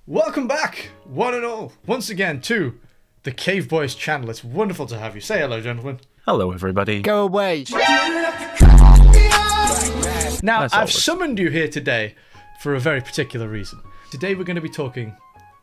Welcome back, one and all, once again to the Cave Boys channel. It's wonderful to have you. Say hello, gentlemen. Hello, everybody. Go away. Now, I've summoned you here today for a very particular reason. Today we're going to be talking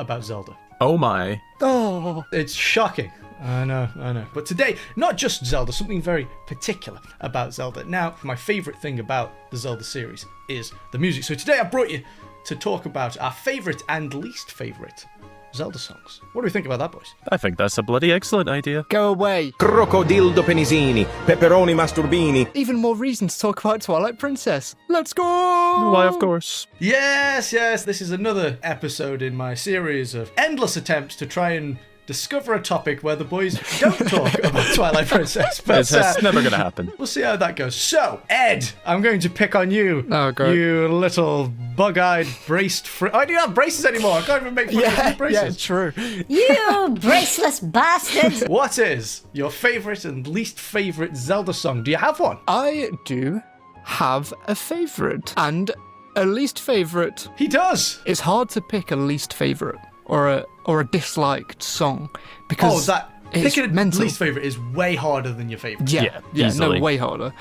about Zelda. Oh my. Oh. It's shocking. I know. But today, not just Zelda, something very particular about Zelda. Now, my favourite thing about the Zelda series is the music. So today I brought you to talk about our favourite and least favourite Zelda songs. What do we think about that, boys? I think that's a bloody excellent idea. Go away. Crocodildo penisini, pepperoni masturbini. Even more reason to talk about Twilight Princess. Let's go! Why, of course. Yes. This is another episode in my series of endless attempts to try and discover a topic where the boys don't talk about Twilight Princess. But It's never going to happen. We'll see how that goes. So, Ed, I'm going to pick on you. Oh, God. You little bug-eyed, braced... I don't have braces anymore. I can't even make fun of braces. Yeah, true. You braceless bastard! What is your favourite and least favourite Zelda song? Do you have one? I do have a favourite and a least favourite. He does. It's hard to pick a least favourite or a disliked song because picking a mental. least favourite is way harder than your favourite. Yeah, easily. no, way harder.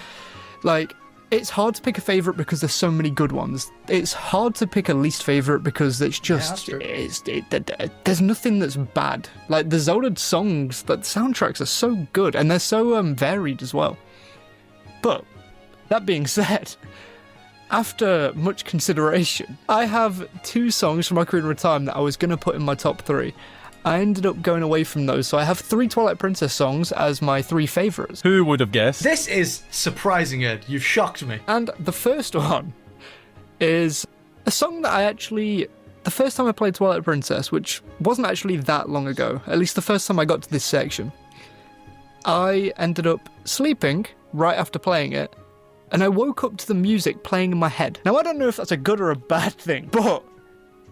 Like, it's hard to pick a favourite because there's so many good ones. It's hard to pick a least favourite because it's just, there's nothing that's bad. Like, the Zelda songs, the soundtracks are so good and they're so varied as well. But, that being said, after much consideration, I have two songs from Ocarina of Time that I was going to put in my top three. I ended up going away from those, so I have three Twilight Princess songs as my three favourites. Who would have guessed? This is surprising, Ed. You've shocked me. And the first one is a song that the first time I played Twilight Princess, which wasn't actually that long ago, at least the first time I got to this section, I ended up sleeping right after playing it, and I woke up to the music playing in my head. Now, I don't know if that's a good or a bad thing, but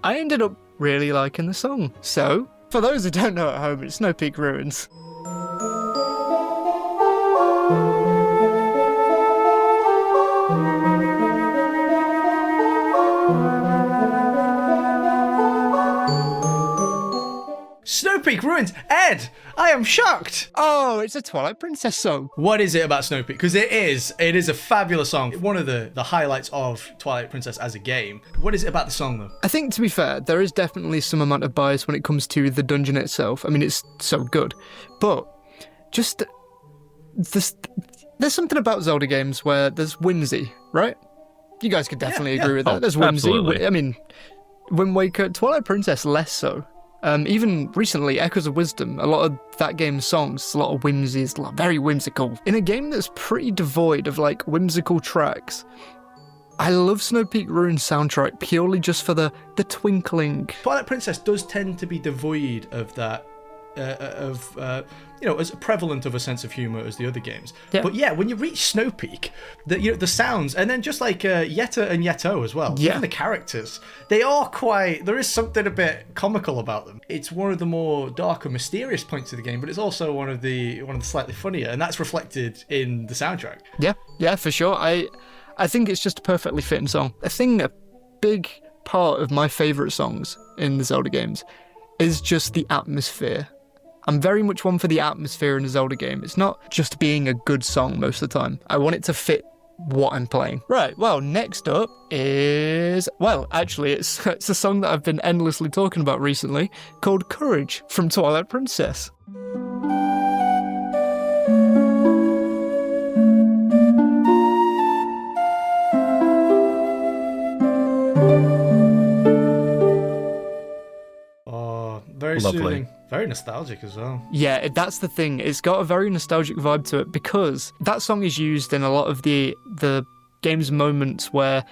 I ended up really liking the song. So, for those who don't know at home, it's Snowpeak Ruins. Snowpeak Ruins. Ed, I am shocked. Oh, it's a Twilight Princess song. What is it about Snowpeak? Because it is a fabulous song. One of the highlights of Twilight Princess as a game. What is it about the song, though? I think, to be fair, there is definitely some amount of bias when it comes to the dungeon itself. I mean, it's so good. But just there's something about Zelda games where there's whimsy, right? You guys could definitely agree with that. Oh, There's whimsy. absolutely. I mean, Wind Waker, Twilight Princess, less so. Even recently, Echoes of Wisdom, a lot of that game's songs, a lot of whimsy, it's very whimsical. In a game that's pretty devoid of, like, whimsical tracks, I love Snowpeak Ruins soundtrack purely just for the twinkling. Twilight Princess does tend to be devoid of that, as prevalent of a sense of humour as the other games. Yeah. But yeah, when you reach Snowpeak, the sounds, and then just like Yetta and Yetto as well, even the characters, there is something a bit comical about them. It's one of the more dark and mysterious points of the game, but it's also one of the slightly funnier, and that's reflected in the soundtrack. Yeah, for sure. I think it's just a perfectly fitting song. A big part of my favourite songs in the Zelda games is just the atmosphere. I'm very much one for the atmosphere in a Zelda game. It's not just being a good song most of the time. I want it to fit what I'm playing. Right, well, next up is... Well, actually, it's a song that I've been endlessly talking about recently called Courage from Twilight Princess. Very Lovely. soothing. Very nostalgic as well. Yeah, that's the thing. It's got a very nostalgic vibe to it because that song is used in a lot of the game's moments where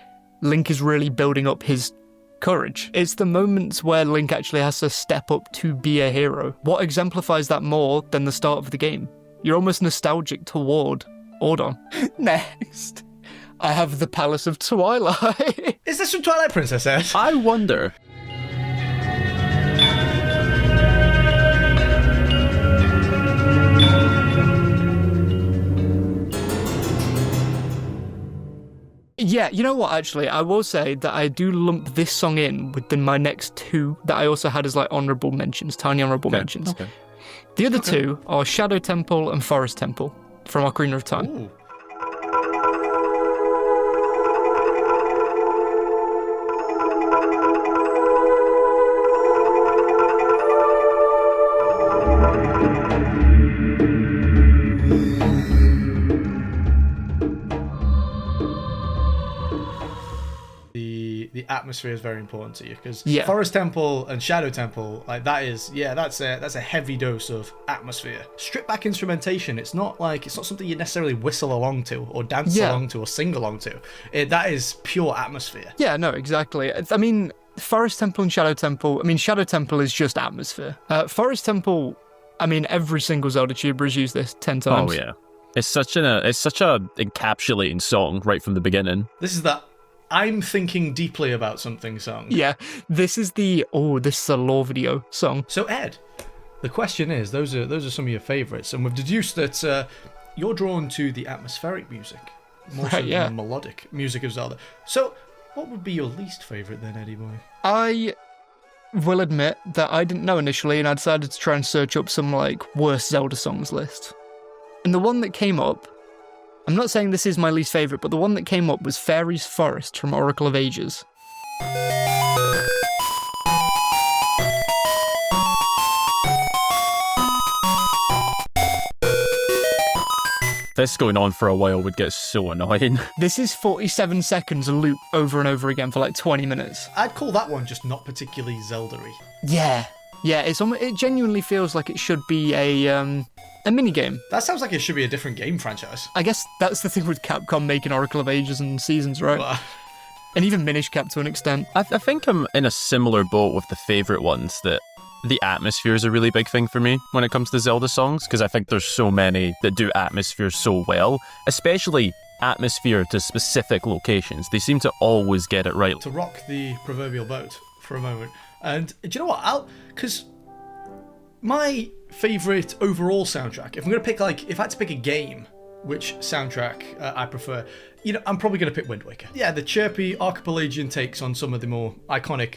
Link is really building up his courage. It's the moments where Link actually has to step up to be a hero. What exemplifies that more than the start of the game? You're almost nostalgic toward Ordon. Next, I have the Palace of Twilight. Is this from Twilight Princess, Ed? I wonder. Yeah, you know what, actually, I will say that I do lump this song in within my next two that I also had as like honourable mentions, tiny honourable mentions. Okay. The other two are Shadow Temple and Forest Temple from Ocarina of Time. Ooh. The atmosphere is very important to you because Forest Temple and Shadow Temple, like that's a heavy dose of atmosphere. Stripped back instrumentation, it's not something you necessarily whistle along to or dance along to or sing along to. That is pure atmosphere. Yeah, no, exactly. I mean, Forest Temple and Shadow Temple. I mean, Shadow Temple is just atmosphere. Forest Temple. I mean, every single Zelda tuber has used this 10 times. Oh yeah, it's such a encapsulating song right from the beginning. This is that I'm thinking deeply about something song. Yeah, this is a lore video song. So Ed, the question is, those are some of your favourites, and we've deduced that you're drawn to the atmospheric music more so than the melodic music of Zelda. So what would be your least favourite then, Eddie boy? I will admit that I didn't know initially, and I decided to try and search up some like worst Zelda songs list. And the one that came up, I'm not saying this is my least favourite, but the one that came up was Fairies Forest from Oracle of Ages. This going on for a while would get so annoying. This is 47 seconds a loop over and over again for like 20 minutes. I'd call that one just not particularly Zelda-y. Yeah, it genuinely feels like it should be a minigame. That sounds like it should be a different game franchise. I guess that's the thing with Capcom making Oracle of Ages and Seasons, right? Well, and even Minish Cap to an extent. I think I'm in a similar boat with the favourite ones, that the atmosphere is a really big thing for me when it comes to Zelda songs, because I think there's so many that do atmosphere so well, especially atmosphere to specific locations. They seem to always get it right. To rock the proverbial boat for a moment. And do you know what? Because my favourite overall soundtrack, if I'm going to pick, if I had to pick a game, which soundtrack I prefer, I'm probably going to pick Wind Waker. Yeah, the chirpy archipelagian takes on some of the more iconic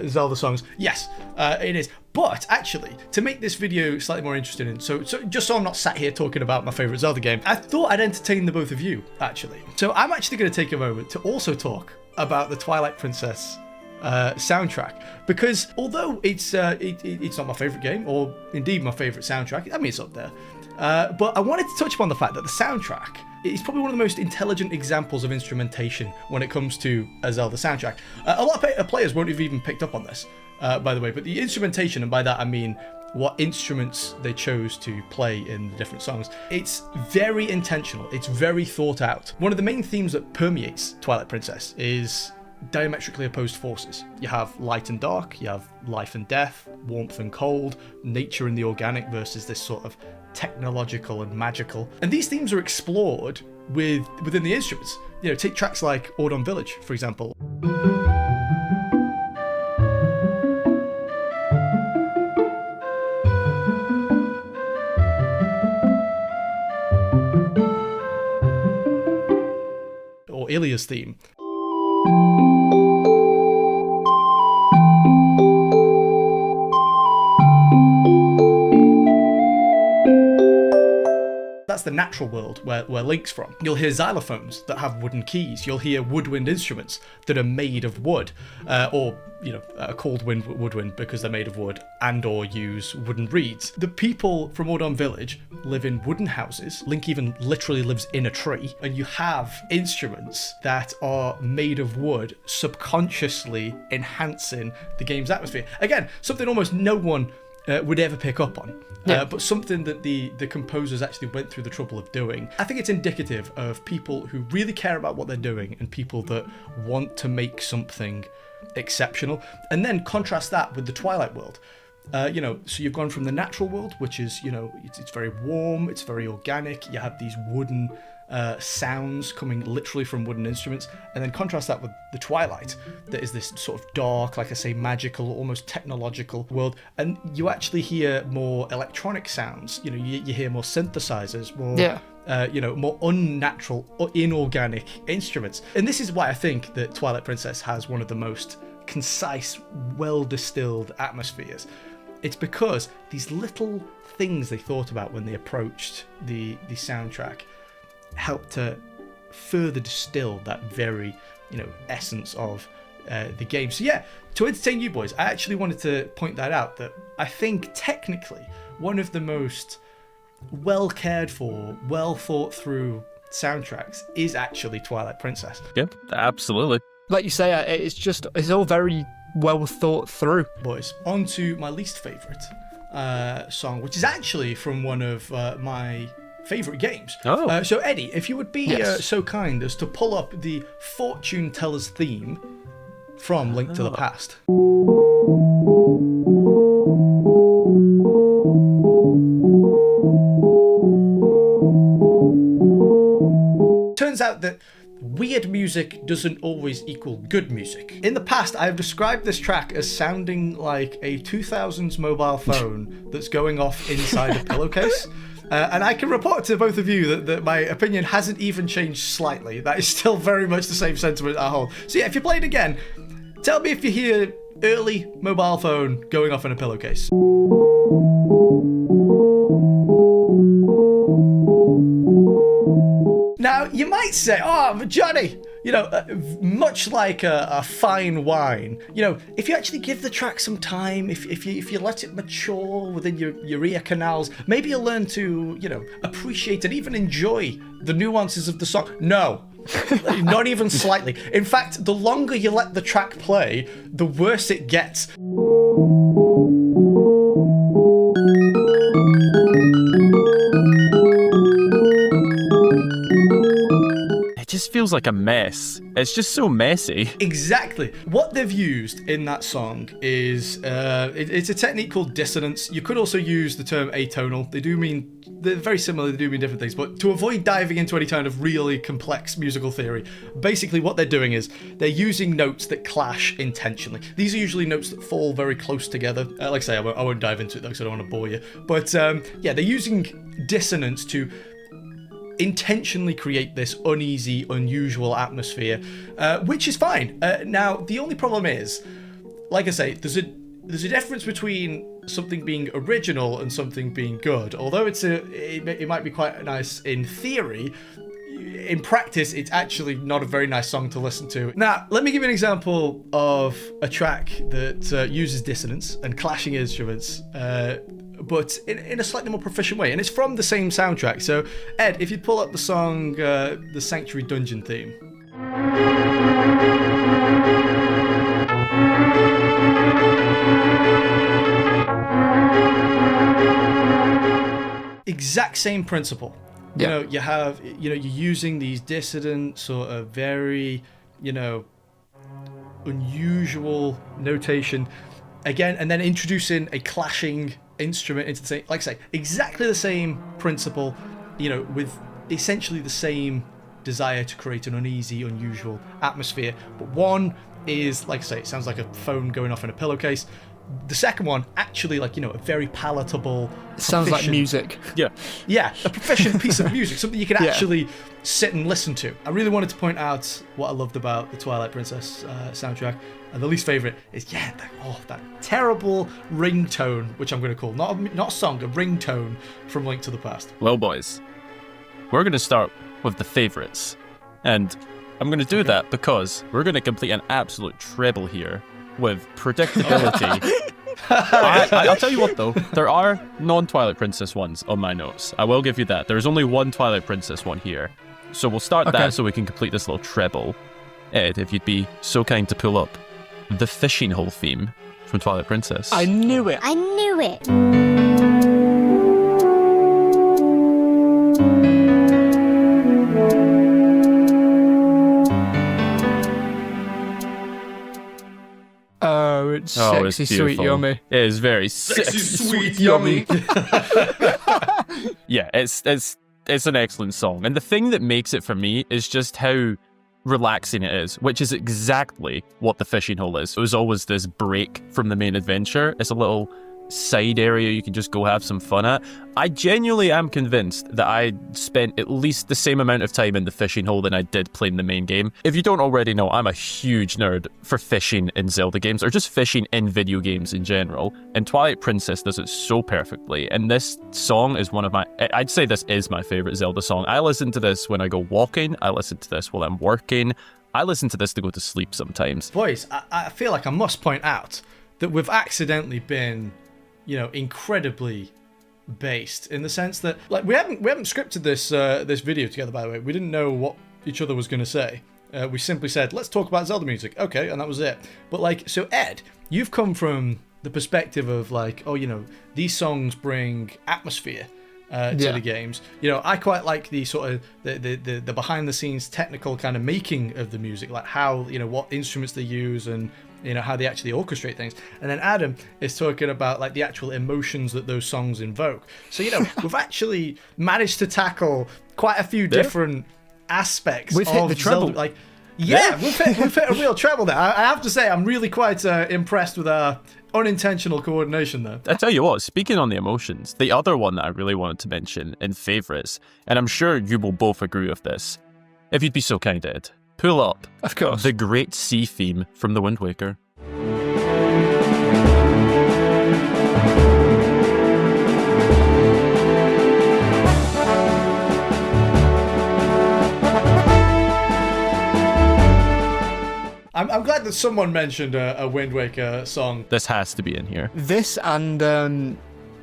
Zelda songs. Yes, it is. But actually, to make this video slightly more interesting, so just so I'm not sat here talking about my favourite Zelda game, I thought I'd entertain the both of you, actually. So I'm actually going to take a moment to also talk about the Twilight Princess soundtrack, because although it's not my favourite game or indeed my favourite soundtrack, I mean, it's up there, but I wanted to touch upon the fact that the soundtrack is probably one of the most intelligent examples of instrumentation when it comes to a Zelda soundtrack. A lot of players won't have even picked up on this, by the way, but the instrumentation, and by that I mean what instruments they chose to play in the different songs, it's very intentional, it's very thought out. One of the main themes that permeates Twilight Princess is diametrically opposed forces. You have light and dark, you have life and death, warmth and cold, nature and the organic versus this sort of technological and magical. And these themes are explored within the instruments. Take tracks like Ordon Village, for example. Or Illia's theme. That's the natural world where Link's from. You'll hear xylophones that have wooden keys. You'll hear woodwind instruments that are made of wood, or a cold woodwind because they're made of wood, and or use wooden reeds. The people from Ordon Village live in wooden houses. Link even literally lives in a tree, and you have instruments that are made of wood, subconsciously enhancing the game's atmosphere. Again, something almost no one would ever pick up on, but something that the composers actually went through the trouble of doing. I think it's indicative of people who really care about what they're doing and people that want to make something exceptional. And then contrast that with the Twilight world. So you've gone from the natural world, which is, it's very warm, it's very organic. You have these wooden sounds coming literally from wooden instruments, and then contrast that with the Twilight, that is this sort of dark, like I say, magical, almost technological world, and you actually hear more electronic sounds. You hear more synthesizers, more more unnatural or inorganic instruments. And this is why I think that Twilight Princess has one of the most concise, well-distilled atmospheres. It's because these little things they thought about when they approached the soundtrack helped to further distill that very, essence of the game. So yeah, to entertain you boys, I actually wanted to point that out, that I think technically one of the most well cared for, well thought through soundtracks is actually Twilight Princess. Yep, absolutely. Like you say, it's all very well thought through. Boys, on to my least favourite song, which is actually from one of my favourite games. Oh. So Eddie, if you would be Yes. so kind as to pull up the Fortune Teller's theme from Link to the Past. Turns out that weird music doesn't always equal good music. In the past, I've described this track as sounding like a 2000s mobile phone that's going off inside a pillowcase. And I can report to both of you that my opinion hasn't even changed slightly. That is still very much the same sentiment I hold. So yeah, if you play it again, tell me if you hear early mobile phone going off in a pillowcase. Now, you might say, oh, Johnny, much like a fine wine, if you actually give the track some time, if you let it mature within your ear canals, maybe you'll learn to, appreciate and even enjoy the nuances of the song. No, not even slightly. In fact, the longer you let the track play, the worse it gets. Just feels like a mess. It's just so messy. Exactly. What they've used in that song is it's a technique called dissonance. You could also use the term atonal. They're very similar, they do mean different things, but to avoid diving into any kind of really complex musical theory, basically what they're doing is they're using notes that clash intentionally. These are usually notes that fall very close together. Like I say, I won't dive into it though because I don't want to bore you. But they're using dissonance to intentionally create this uneasy, unusual atmosphere, which is fine. Now, the only problem is, like I say, there's a difference between something being original and something being good. Although it might be quite nice in theory, in practice, it's actually not a very nice song to listen to. Now, let me give you an example of a track that uses dissonance and clashing instruments, but in a slightly more proficient way, and it's from the same soundtrack. So, Ed, if you pull up the song, the Sanctuary Dungeon theme. Exact same principle. Yeah. You're using these dissonant, sort of very, unusual notation again, and then introducing a clashing instrument into the same, like I say, exactly the same principle, with essentially the same desire to create an uneasy, unusual atmosphere. But one is, like I say, it sounds like a phone going off in a pillowcase. The second one, actually, a very palatable. It sounds like music. Yeah, a proficient piece of music, something you can actually sit and listen to. I really wanted to point out what I loved about the Twilight Princess soundtrack. And the least favourite is, that terrible ringtone, which I'm going to call, not a song, a ringtone from Link to the Past. Well, boys, we're going to start with the favourites. And I'm going to do that because we're going to complete an absolute treble here with predictability. I'll tell you what, though. There are non-Twilight Princess ones on my notes. I will give you that. There's only one Twilight Princess one here. So we'll start that so we can complete this little treble. Ed, if you'd be so kind to pull up the fishing hole theme from Twilight Princess. I knew it. I knew it. Oh, it's sexy, sweet, yummy. It is very sexy, sweet, yummy. Yeah, it's an excellent song. And the thing that makes it for me is just how relaxing it is, which is exactly what the fishing hole is. It was always this break from the main adventure. It's a little side area you can just go have some fun at. I genuinely am convinced that I spent at least the same amount of time in the fishing hole than I did playing the main game. If you don't already know, I'm a huge nerd for fishing in Zelda games, or just fishing in video games in general, and Twilight Princess does it so perfectly, and this song is one of my, I'd say this is my favourite Zelda song. I listen to this when I go walking, I listen to this while I'm working, I listen to this to go to sleep sometimes. Boys, I feel like I must point out that we've accidentally been, incredibly based in the sense that, like, we haven't scripted this video together, by the way. We didn't know what each other was going to say. We simply said, let's talk about Zelda music. Okay, and that was it. But, like, so Ed, you've come from the perspective of, like, these songs bring atmosphere to the games. I quite like the sort of the behind the scenes technical kind of making of the music, like how, what instruments they use and how they actually orchestrate things. And then Adam is talking about like the actual emotions that those songs invoke. So we've actually managed to tackle quite a few different aspects. We've hit the treble. Zelda. Like, we've hit a real treble there. I have to say, I'm really quite impressed with our unintentional coordination there. I tell you what, speaking on the emotions, the other one that I really wanted to mention in favourites, and I'm sure you will both agree with this, if you'd be so kind, Ed, pull up, of course, the Great Sea theme from The Wind Waker. I'm glad that someone mentioned a Wind Waker song. This has to be in here. This and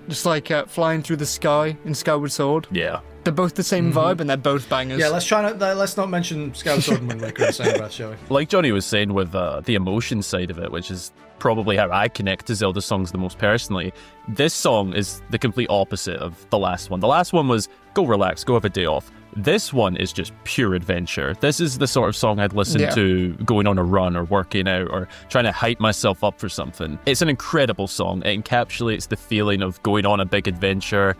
just like Flying Through the Sky in Skyward Sword. Yeah. They're both the same vibe and they're both bangers. Yeah, let's not mention Skyward Sword and Wind Waker in the same breath, shall we? Like Johnny was saying with the emotion side of it, which is probably how I connect to Zelda songs the most personally, this song is the complete opposite of the last one. The last one was go relax, go have a day off. This one is just pure adventure. This is the sort of song I'd listen to going on a run or working out or trying to hype myself up for something. It's an incredible song. It encapsulates the feeling of going on a big adventure.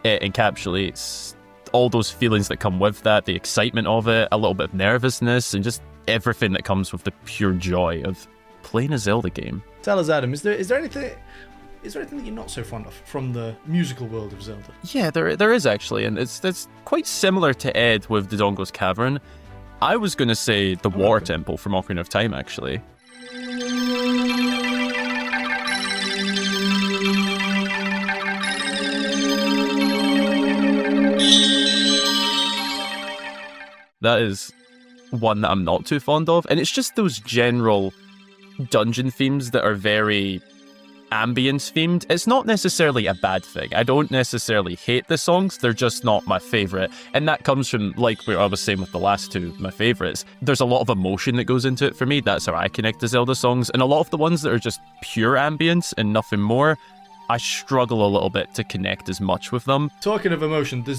It encapsulates all those feelings that come with that, the excitement of it, a little bit of nervousness, and just everything that comes with the pure joy of playing a Zelda game. Tell us, Adam, is there anything that you're not so fond of from the musical world of Zelda? Yeah, there is actually, and it's quite similar to Ed with Dodongo's Cavern. I was going to say the Water Temple from Ocarina of Time, actually. That is one that I'm not too fond of, and it's just those general dungeon themes that are very ambience themed. It's not necessarily a bad thing. I don't necessarily hate the songs, they're just not my favourite. And that comes from, like I was saying with the last two, my favourites, there's a lot of emotion that goes into it for me. That's how I connect to Zelda songs. And a lot of the ones that are just pure ambience and nothing more, I struggle a little bit to connect as much with them. Talking of emotion, I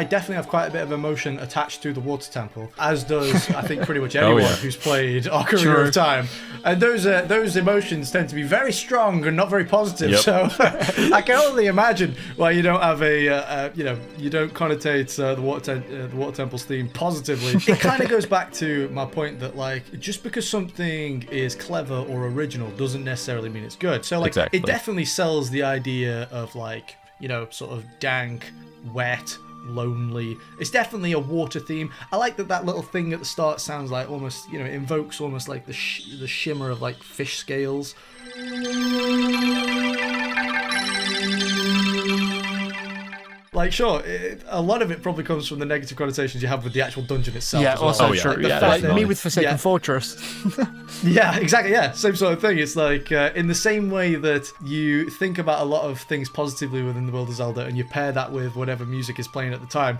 definitely have quite a bit of emotion attached to the Water Temple, as does I think pretty much anyone who's played Ocarina of Time. And those emotions tend to be very strong and not very positive. Yep. So I can only imagine why you don't have you don't connotate the Water Temple's theme positively. It kind of goes back to my point that like just because something is clever or original doesn't necessarily mean it's good. So like it definitely sells the idea of like, sort of dank, wet, lonely. It's definitely a water theme. I like that little thing at the start sounds like almost, invokes almost like the shimmer of like fish scales. Like, sure, a lot of it probably comes from the negative connotations you have with the actual dungeon itself. Yeah, as well. also true. Like me with Forsaken Yeah. Fortress. Yeah, exactly. Yeah, same sort of thing. It's like in the same way that you think about a lot of things positively within the world of Zelda, and you pair that with whatever music is playing at the time.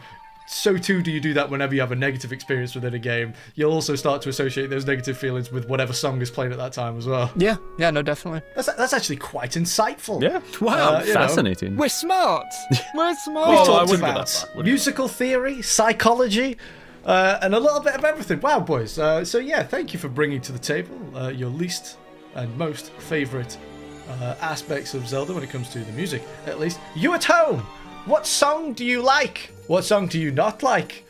So too do you do that whenever you have a negative experience within a game. You'll also start to associate those negative feelings with whatever song is playing at that time as well. Yeah, no, definitely. That's actually quite insightful. Yeah, wow, fascinating. We're smart. We're smart. We've I talked wouldn't go about that far. musical theory, psychology, and a little bit of everything. Wow, boys. So yeah, thank you for bringing to the table your least and most favourite aspects of Zelda when it comes to the music, at least. You at home, what song do you like? What song do you not like?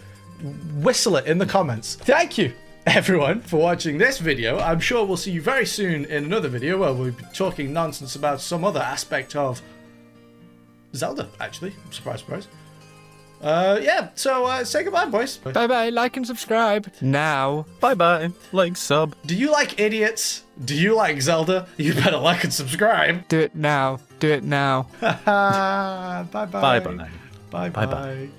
Whistle it in the comments. Thank you everyone for watching this video. I'm sure we'll see you very soon in another video where we'll be talking nonsense about some other aspect of Zelda, actually. Surprise, surprise. Yeah, so say goodbye, boys. Bye-bye, like and subscribe. Now. Bye-bye. Like, sub. Do you like idiots? Do you like Zelda? You better like and subscribe. Do it now. Do it now. Bye-bye. Bye-bye. Bye-bye. Bye-bye.